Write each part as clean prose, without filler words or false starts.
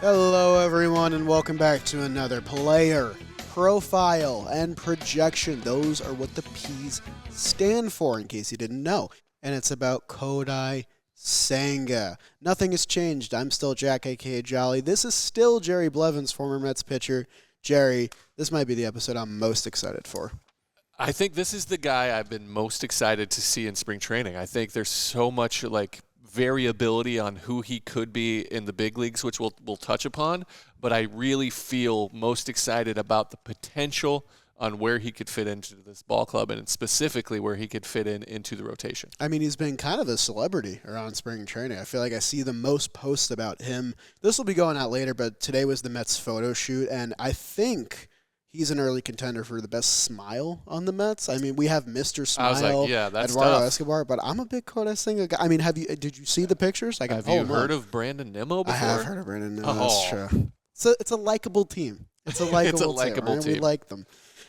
Hello, everyone, and welcome back to another player profile and projection. Those are what the P's stand for, in case you didn't know. And it's about Kodai Senga. Nothing has changed. I'm still Jack, aka Jolly. This is still Jerry Blevins, former Mets pitcher. Jerry, this might be the episode I'm most excited for. I think this is the guy I've been most excited to see in spring training. I think there's so much variability on who he could be in the big leagues, which we'll touch upon, but I really feel most excited about the potential on where he could fit into this ball club and specifically where he could fit into the rotation. I mean, he's been kind of a celebrity around spring training. I feel like I see the most posts about him. This will be going out later, but today was the Mets photo shoot, and I think he's an early contender for the best smile on the Mets. I mean, we have Mr. Smile, I was like, yeah, that's Eduardo tough. Escobar, but I'm a big Kodai Senga guy. I mean, did you see the pictures? Have you heard of Brandon Nimmo before? I have heard of Brandon Nimmo. Oh. That's true. So it's a likable team. It's a likable team. We like them.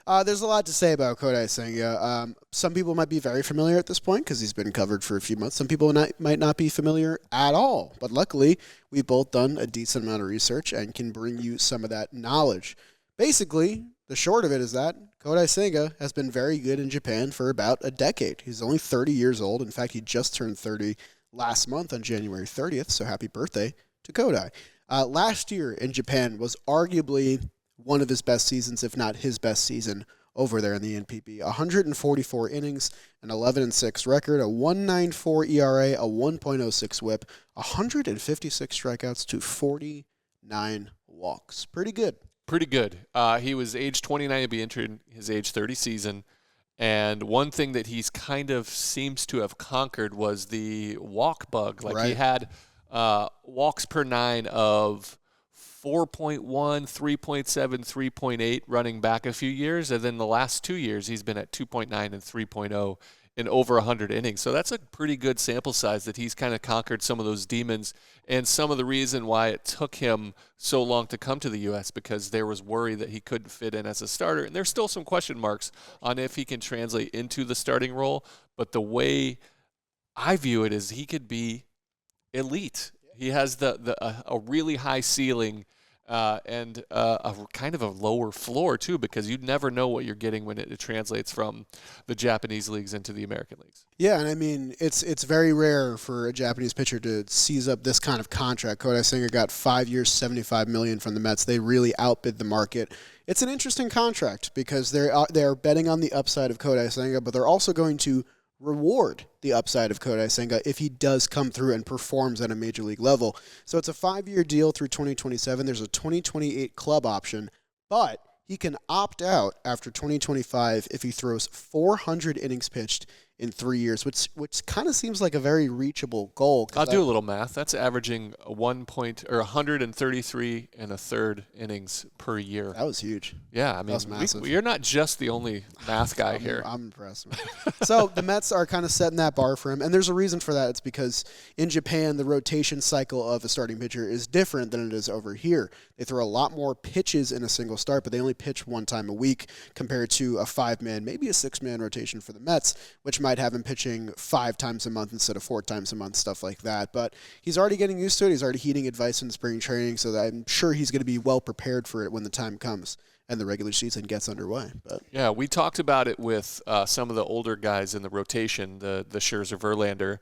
There's a lot to say about Kodai Senga. Some people might be very familiar at this point because he's been covered for a few months. Some people might not be familiar at all. But luckily, we've both done a decent amount of research and can bring you some of that knowledge. Basically, the short of it is that Kodai Senga has been very good in Japan for about a decade. He's only 30 years old. In fact, he just turned 30 last month on January 30th, so happy birthday to Kodai. Last year in Japan was arguably one of his best seasons, if not his best season, over there in the NPB. 144 innings, an 11-6 record, a 1.94 ERA, a 1.06 WHIP, 156 strikeouts to 49 walks. Pretty good. Pretty good. He was age 29 to be entering his age 30 season. And one thing that he's kind of seems to have conquered was the walk bug. He had walks per nine of 4.1, 3.7, 3.8 running back a few years. And then the last 2 years, he's been at 2.9 and 3.0 in over 100 innings. So that's a pretty good sample size that he's kind of conquered some of those demons and some of the reason why it took him so long to come to the U.S. because there was worry that he couldn't fit in as a starter. And there's still some question marks on if he can translate into the starting role. But the way I view it is he could be elite. He has a really high ceiling and a kind of a lower floor, too, because you'd never know what you're getting when it translates from the Japanese leagues into the American leagues. Yeah, and I mean, it's very rare for a Japanese pitcher to seize up this kind of contract. Kodai Senga got 5 years, $75 million from the Mets. They really outbid the market. It's an interesting contract because they're betting on the upside of Kodai Senga, but they're also going to reward the upside of Kodai Senga if he does come through and performs at a major league level. So it's a 5-year deal through 2027. There's a 2028 club option, but he can opt out after 2025 if he throws 400 innings pitched in 3 years, which kind of seems like a very reachable goal. I'll do a little math. That's averaging 133 and a third innings per year. That was huge. Yeah, I mean, you're not just the only math guy here. I'm impressed. So the Mets are kind of setting that bar for him, and there's a reason for that. It's because in Japan, the rotation cycle of a starting pitcher is different than it is over here. They throw a lot more pitches in a single start, but they only pitch one time a week compared to a 5-man, maybe a 6-man rotation for the Mets, which might have him pitching 5 times a month instead of 4 times a month, stuff like that. But he's already getting used to it. He's already heeding advice in spring training, so that I'm sure he's going to be well prepared for it when the time comes and the regular season gets underway. But yeah, we talked about it with some of the older guys in the rotation, the Scherzer Verlander.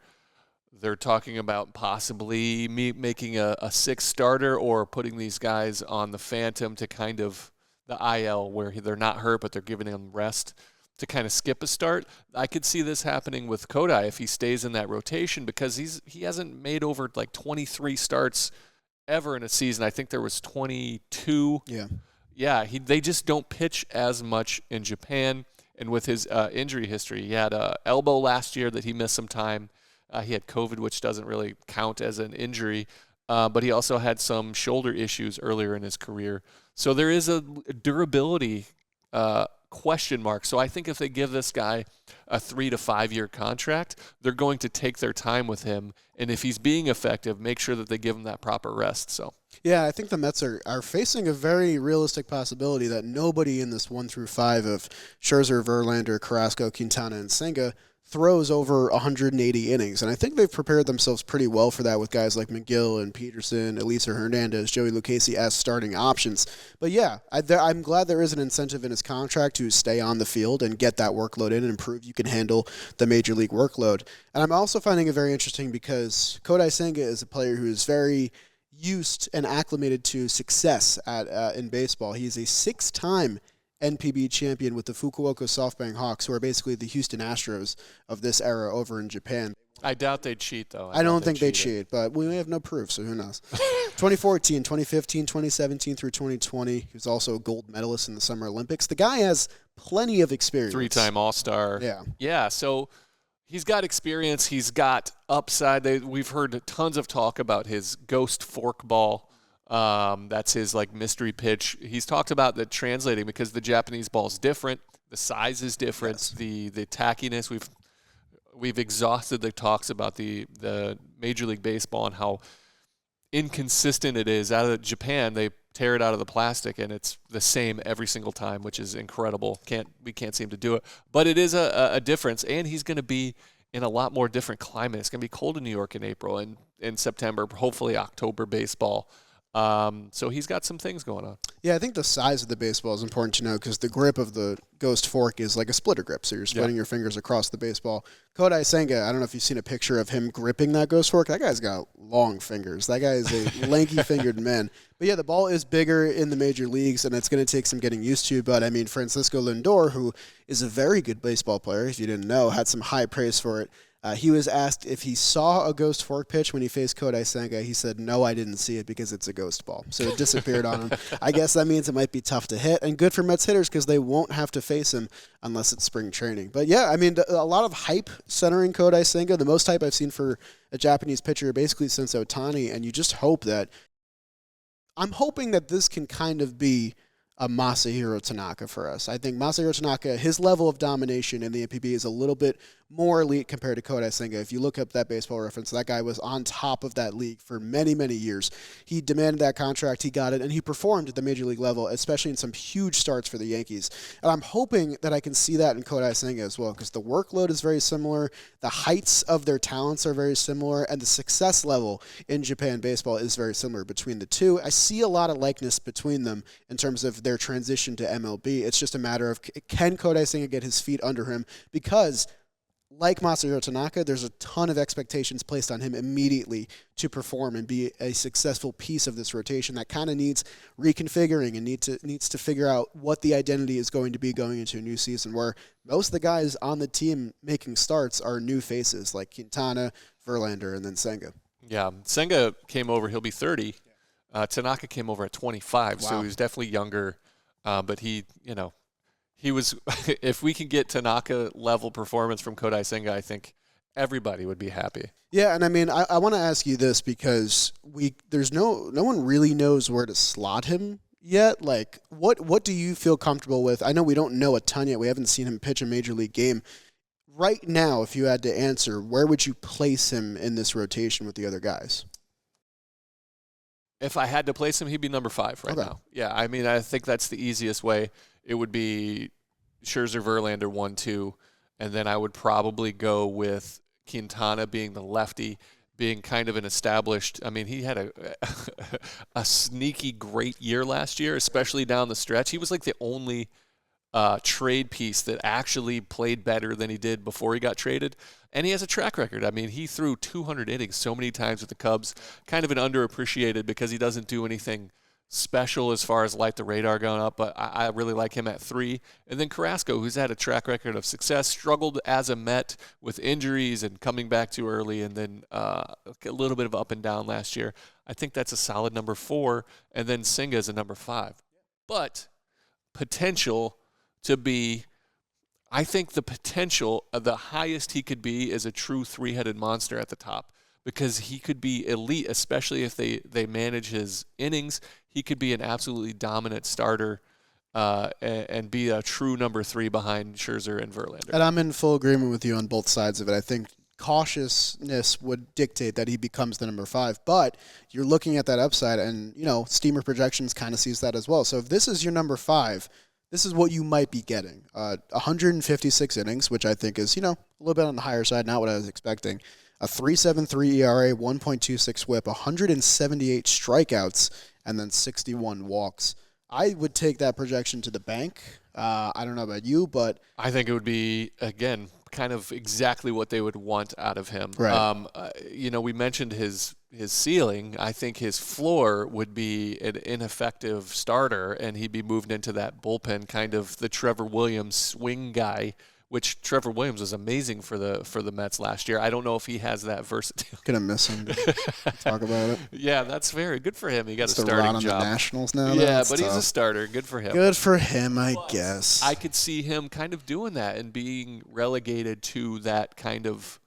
They're talking about possibly making a 6th starter or putting these guys on the Phantom to kind of the IL where they're not hurt, but they're giving them rest to kind of skip a start. I could see this happening with Kodai if he stays in that rotation because he hasn't made over 23 starts ever in a season. I think there was 22. Yeah, they just don't pitch as much in Japan. And with his injury history, he had an elbow last year that he missed some time. He had COVID, which doesn't really count as an injury. But he also had some shoulder issues earlier in his career. So there is a durability question mark. So I think if they give this guy a 3 to 5 year contract, they're going to take their time with him. And if he's being effective, make sure that they give him that proper rest. So yeah, I think the Mets are facing a very realistic possibility that nobody in this 1 through 5 of Scherzer, Verlander, Carrasco, Quintana, and Senga throws over 180 innings. And I think they've prepared themselves pretty well for that with guys like McGill and Peterson, Elisa Hernandez, Joey Lucchesi as starting options. But yeah, I'm glad there is an incentive in his contract to stay on the field and get that workload in and prove you can handle the major league workload. And I'm also finding it very interesting because Kodai Senga is a player who is very used and acclimated to success in baseball. He is a 6-time NPB champion with the Fukuoka SoftBank Hawks, who are basically the Houston Astros of this era over in Japan. I doubt they'd cheat, though. I don't think they cheat, but we have no proof, so who knows. 2014, 2015, 2017 through 2020. He was also a gold medalist in the Summer Olympics. The guy has plenty of experience. 3-time All-Star. Yeah. Yeah, so he's got experience. He's got upside. We've heard tons of talk about his ghost forkball. That's his mystery pitch. He's talked about that translating because the Japanese ball is different, the size is different, yes. the tackiness. We've exhausted the talks about the Major League Baseball and how inconsistent it is. Out of Japan, they tear it out of the plastic and it's the same every single time, which is incredible. We can't seem to do it, but it is a difference. And he's going to be in a lot more different climate. It's going to be cold in New York in April and in September, hopefully October baseball. So he's got some things going on. Yeah, I think the size of the baseball is important to know because the grip of the ghost fork is like a splitter grip, so you're splitting your fingers across the baseball. Kodai Senga, I don't know if you've seen a picture of him gripping that ghost fork. That guy's got long fingers. That guy is a lanky-fingered man. But yeah, the ball is bigger in the major leagues, and it's going to take some getting used to. But, I mean, Francisco Lindor, who is a very good baseball player, if you didn't know, had some high praise for it. He was asked if he saw a ghost fork pitch when he faced Kodai Senga. He said, no, I didn't see it because it's a ghost ball. So it disappeared on him. I guess that means it might be tough to hit. And good for Mets hitters because they won't have to face him unless it's spring training. But, yeah, I mean, a lot of hype centering Kodai Senga. The most hype I've seen for a Japanese pitcher basically since Ohtani. And you just hope that – I'm hoping that this can kind of be – a Masahiro Tanaka for us. I think Masahiro Tanaka, his level of domination in the NPB is a little bit more elite compared to Kodai Senga. If you look up that baseball reference, that guy was on top of that league for many, many years. He demanded that contract, he got it, and he performed at the major league level, especially in some huge starts for the Yankees. And I'm hoping that I can see that in Kodai Senga as well, because the workload is very similar, the heights of their talents are very similar, and the success level in Japan baseball is very similar between the two. I see a lot of likeness between them in terms of their transition to MLB. It's just a matter of can Kodai Senga get his feet under him, because like Masahiro Tanaka, there's a ton of expectations placed on him immediately to perform and be a successful piece of this rotation that kind of needs reconfiguring and needs to figure out what the identity is going to be going into a new season, where most of the guys on the team making starts are new faces like Quintana, Verlander, and then Senga. Yeah, Senga came over, he'll be 30. Tanaka came over at 25, wow. So he was definitely younger, but he was, if we can get Tanaka level performance from Kodai Senga, I think everybody would be happy. Yeah, and I mean, I want to ask you this because there's no one really knows where to slot him yet. Like, what do you feel comfortable with? I know we don't know a ton yet. We haven't seen him pitch a major league game. Right now, if you had to answer, where would you place him in this rotation with the other guys? If I had to place him, he'd be number 5 right now. Yeah, I mean, I think that's the easiest way. It would be Scherzer, Verlander, 1, 2, and then I would probably go with Quintana being the lefty, being kind of an established. I mean, he had a sneaky great year last year, especially down the stretch. He was like the only trade piece that actually played better than he did before he got traded. And he has a track record. I mean, he threw 200 innings so many times with the Cubs, kind of an underappreciated because he doesn't do anything special as far as light the radar going up, but I really like him at 3. And then Carrasco, who's had a track record of success, struggled as a Met with injuries and coming back too early, and then a little bit of up and down last year. I think that's a solid number 4, and then Senga is a number 5. But potential to be, I think the potential of the highest he could be is a true 3-headed monster at the top, because he could be elite, especially if they manage his innings. He could be an absolutely dominant starter and be a true number 3 behind Scherzer and Verlander. And I'm in full agreement with you on both sides of it. I think cautiousness would dictate that he becomes the number 5, but you're looking at that upside, and Steamer Projections kind of sees that as well. So if this is your number 5, this is what you might be getting. 156 innings, which I think is, a little bit on the higher side, not what I was expecting. A 3.73 ERA, 1.26 whip, 178 strikeouts, and then 61 walks. I would take that projection to the bank. I don't know about you, but I think it would be, again, kind of exactly what they would want out of him. Right. We mentioned his ceiling. I think his floor would be an ineffective starter, and he'd be moved into that bullpen, kind of the Trevor Williams swing guy, which Trevor Williams was amazing for the Mets last year. I don't know if he has that versatility. Gonna miss him to talk about it. Yeah, that's very good for him. He got a starting run on job. The Nationals now. Yeah, but he's a starter. Good for him. Good for him, I guess. I could see him kind of doing that and being relegated to that kind of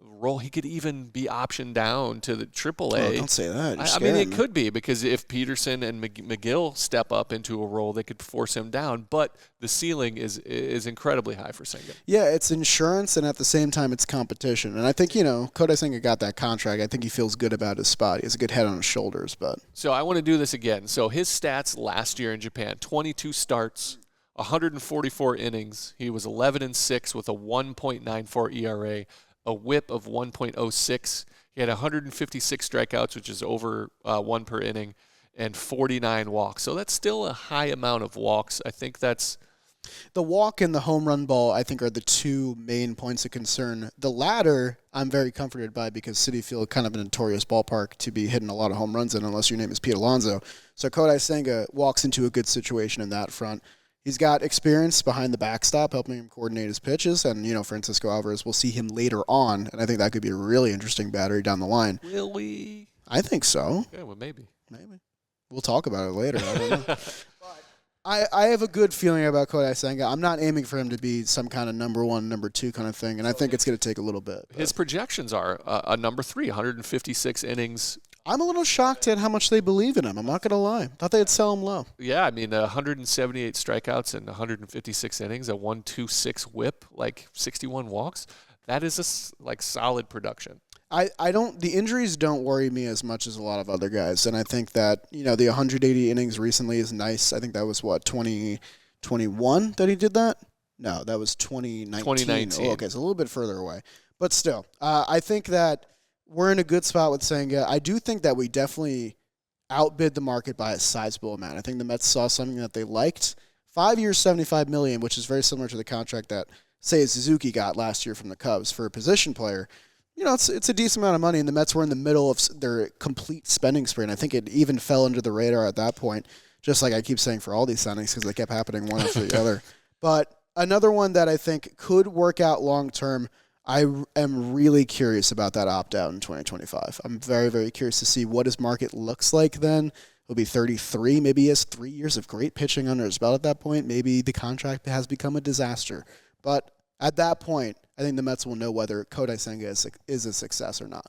role. He could even be optioned down to the AAA. Oh, don't say that. I mean, it could be, because if Peterson and McGill step up into a role, they could force him down. But the ceiling is incredibly high for Senga. Yeah, it's insurance, and at the same time, it's competition. And I think, Kodai Senga got that contract. I think he feels good about his spot. He has a good head on his shoulders. But So I want to do this again. So his stats last year in Japan, 22 starts, 144 innings. He was 11-6 with a 1.94 ERA. A whip of 1.06. He had 156 strikeouts, which is over 1 per inning, and 49 walks. So that's still a high amount of walks. I think that's... The walk and the home run ball, I think, are the two main points of concern. The latter, I'm very comforted by, because Citi Field, kind of a notorious ballpark to be hitting a lot of home runs in, unless your name is Pete Alonso. So Kodai Senga walks into a good situation in that front. He's got experience behind the backstop, helping him coordinate his pitches. And, Francisco Alvarez, we'll see him later on. And I think that could be a really interesting battery down the line. Will we? I think so. Yeah, well, maybe. We'll talk about it later. I don't know. But I have a good feeling about Kodai Senga. I'm not aiming for him to be some kind of number 1, number 2 kind of thing. And I think it's going to take a little bit. His projections are a number 3, 156 innings. I'm a little shocked at how much they believe in him. I'm not going to lie. Thought they'd sell him low. Yeah, I mean, 178 strikeouts and 156 innings, a 1.26 whip, like 61 walks. That is a solid production. The injuries don't worry me as much as a lot of other guys. And I think that, the 180 innings recently is nice. I think that was 2021 that he did that? No, that was 2019. 2019. Oh, okay, so a little bit further away. But still, I think that we're in a good spot with Senga. I do think that we definitely outbid the market by a sizable amount. I think the Mets saw something that they liked. 5 years, $75 million, which is very similar to the contract that Seiya Suzuki got last year from the Cubs for a position player. It's a decent amount of money, and the Mets were in the middle of their complete spending spree, and I think it even fell under the radar at that point, just like I keep saying for all these signings, because they kept happening one after the other. But another one that I think could work out long-term, I am really curious about that opt-out in 2025. I'm very, very curious to see what his market looks like then. He'll be 33. Maybe he has 3 years of great pitching under his belt at that point. Maybe the contract has become a disaster. But at that point, I think the Mets will know whether Kodai Senga is a success or not.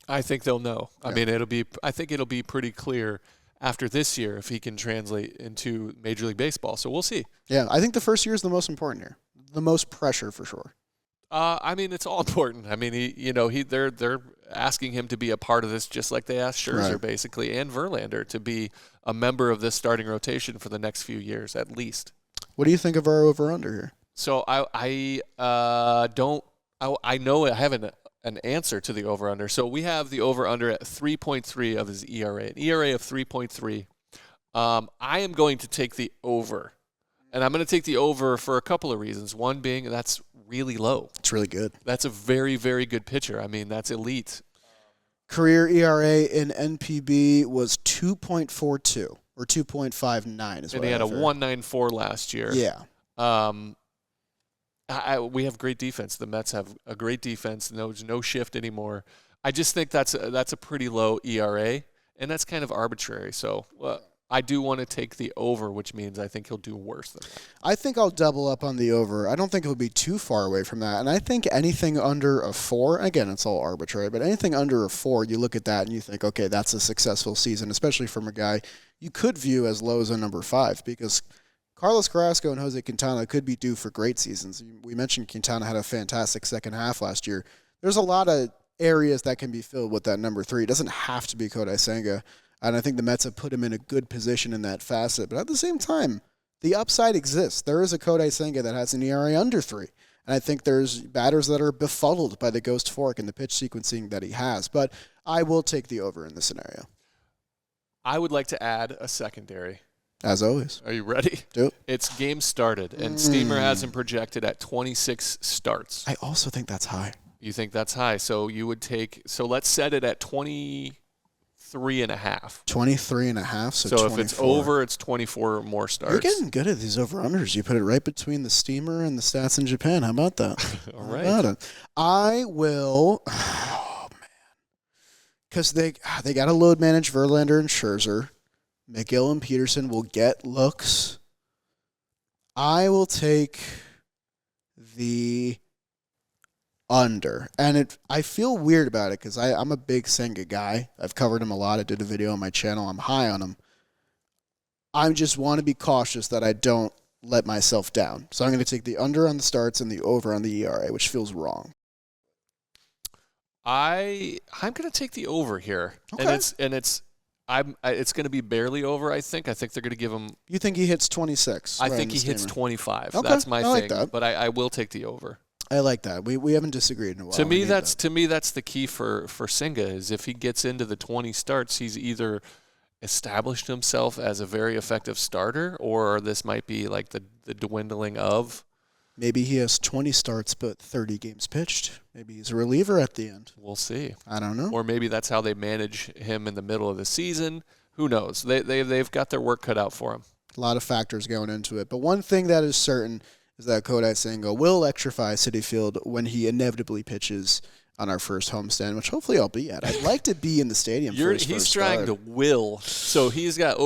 I think they'll know. Yeah. I mean, I think it'll be pretty clear after this year if he can translate into Major League Baseball. So we'll see. Yeah, I think the first year is the most important year. The most pressure for sure. I mean, it's all important. I mean, they're asking him to be a part of this, just like they asked Scherzer, Right. basically, and Verlander to be a member of this starting rotation for the next few years, at least. What do you think of our over/under here? So I know I have an answer to the over/under. So we have the over/under at 3.3 of his ERA, an ERA of 3.3. I am going to take the over. And I'm going to take the over for a couple of reasons. One being that's really low. It's really good. That's a very, very good pitcher. I mean, that's elite. Career ERA in NPB was 2.42 or 2.59 is what And he had a I have here. 1.94 last year. Yeah. We have great defense. The Mets have a great defense. There's no shift anymore. I just think that's a pretty low ERA, and that's kind of arbitrary. So I do want to take the over, which means I think he'll do worse than that. I think I'll double up on the over. I don't think he'll be too far away from that. And I think anything under a 4, again, it's all arbitrary, but anything under a 4, you look at that and you think, okay, that's a successful season, especially from a guy you could view as low as a number 5, because Carlos Carrasco and Jose Quintana could be due for great seasons. We mentioned Quintana had a fantastic second half last year. There's a lot of areas that can be filled with that number 3. It doesn't have to be Kodai Senga. And I think the Mets have put him in a good position in that facet. But at the same time, the upside exists. There is a Kodai Senga that has an ERA under 3. And I think there's batters that are befuddled by the ghost fork and the pitch sequencing that he has. But I will take the over in this scenario. I would like to add a secondary. As always. Are you ready? Do it. It's game started, and Steamer has him projected at 26 starts. I also think that's high. You think that's high. So you would take – so let's set it at 23.5. 23.5, so 24. If it's over, it's 24 more starts. You're getting good at these over-unders. You put it right between the Steamer and the stats in Japan. How about that? All right. How about it? I will – oh, man. Because they got to load manage Verlander and Scherzer. McGill and Peterson will get looks. I will take the under. And I feel weird about it because I'm a big Senga guy. I've covered him a lot. I did a video on my channel. I'm high on him. I just want to be cautious that I don't let myself down. So I'm going to take the under on the starts and the over on the ERA, which feels wrong. I'm going to take the over here. Okay. It's going to be barely over, I think. I think they're going to give him... You think he hits 26? I think he hits 25. Okay. That's my thing. Like that. But I will take the over. I like that. We haven't disagreed in a while. To me, that's the key for Senga, is if he gets into the 20 starts, he's either established himself as a very effective starter, or this might be like the dwindling of... Maybe he has 20 starts but 30 games pitched. Maybe he's a reliever at the end. We'll see. I don't know. Or maybe that's how they manage him in the middle of the season. Who knows? They've got their work cut out for him. A lot of factors going into it. But one thing that is certain is that Kodai Senga will electrify Citi Field when he inevitably pitches on our first homestand, which hopefully I'll be at. I'd like to be in the stadium for his He's first trying start. to will. So he's got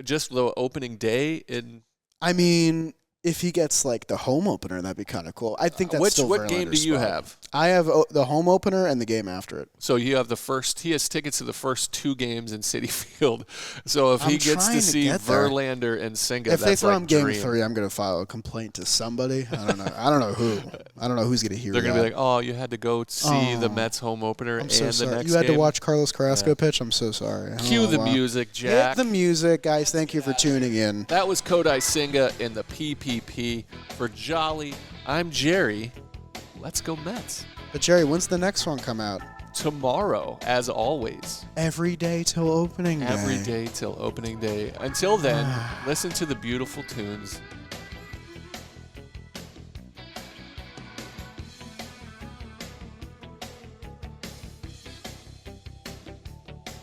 just the opening day in... I mean... If he gets like the home opener, that'd be kind of cool. I think that's still what game do you spot. have? I have the home opener and the game after it. So you have he has tickets to the first 2 games in Citi Field. So if he gets to see Verlander and Senga, if they throw like him game dream. 3, I'm going to file a complaint to somebody. I don't know. I don't know who. I don't know who's going to hear They're that. going to be like, oh, you had to go see the Mets home opener I'm and so the sorry. next You had game. to watch Carlos Carrasco pitch? I'm so sorry. Cue the music, Jack. Hit the music, guys. Thank you for tuning in. That was Kodai Senga in the PPP. For Jolly, I'm Jerry. Let's go Mets. But Jerry, when's the next one come out? Tomorrow, as always. Every day till opening day. Every day till opening day. Until then, listen to the beautiful tunes